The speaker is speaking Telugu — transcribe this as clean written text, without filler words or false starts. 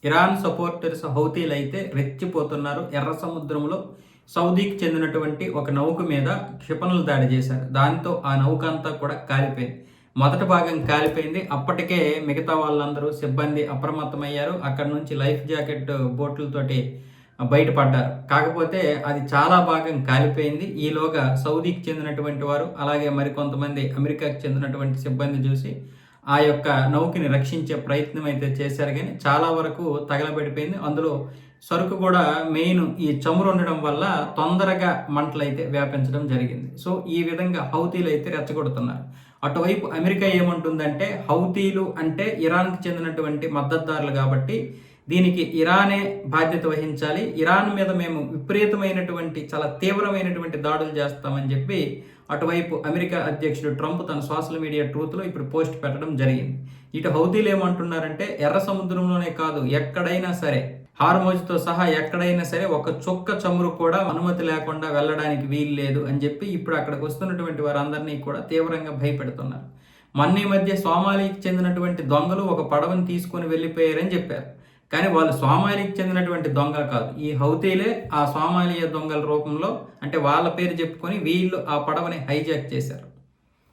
ఇరాన్ సపోర్టర్స్ హౌతీలు అయితే రెచ్చిపోతున్నారు. ఎర్ర సముద్రంలో సౌదీకి చెందినటువంటి ఒక నౌక మీద క్షిపణులు దాడి చేశారు. దాంతో ఆ నౌక అంతా కూడా కాలిపోయింది. మొదటి భాగం కాలిపోయింది. అప్పటికే మిగతా వాళ్ళందరూ సిబ్బంది అప్రమత్తమయ్యారు. అక్కడ నుంచి లైఫ్ జాకెట్ బోట్లతోటి బయటపడ్డారు. కాకపోతే అది చాలా భాగం కాలిపోయింది. ఈలోగా సౌదీకి చెందినటువంటి వారు అలాగే మరికొంతమంది అమెరికాకి చెందినటువంటి సిబ్బంది చూసి ఆ యొక్క నౌకని రక్షించే ప్రయత్నం అయితే చేశారు, కానీ చాలా వరకు తగలబడిపోయింది. అందులో సరుకు కూడా మెయిన్ ఈ చమురు ఉండడం వల్ల తొందరగా మంటలు అయితే వ్యాపించడం జరిగింది. సో ఈ విధంగా హౌతీలు అయితే రెచ్చగొడుతున్నారు. అటువైపు అమెరికా ఏమంటుందంటే హౌతీలు అంటే ఇరాన్కి చెందినటువంటి మద్దతుదారులు కాబట్టి దీనికి ఇరానే బాధ్యత వహించాలి. ఇరాన్ మీద మేము విపరీతమైనటువంటి చాలా తీవ్రమైనటువంటి దాడులు చేస్తామని చెప్పి అటువైపు అమెరికా అధ్యక్షుడు ట్రంప్ తన సోషల్ మీడియా ట్రూత్లో ఇప్పుడు పోస్ట్ పెట్టడం జరిగింది. ఇటు హౌతీలు ఏమంటున్నారంటే ఎర్ర సముద్రంలోనే కాదు ఎక్కడైనా సరే హార్మోజ్తో సహా ఎక్కడైనా సరే ఒక చుక్క చమురు కూడా అనుమతి లేకుండా వెళ్ళడానికి వీలు లేదు అని చెప్పి ఇప్పుడు అక్కడికి వస్తున్నటువంటి వారందరినీ కూడా తీవ్రంగా భయపెడుతున్నారు. మొన్న ఈ మధ్య సోమాలికి చెందినటువంటి దొంగలు ఒక పడవను తీసుకొని వెళ్ళిపోయారని చెప్పారు. కానీ వాళ్ళు సోమాలికి చెందినటువంటి దొంగలు కాదు. ఈ హౌతీలే ఆ సోమాలియా దొంగల రూపంలో అంటే వాళ్ళ పేరు చెప్పుకొని వీళ్ళు ఆ పడవని హైజాక్ చేశారు.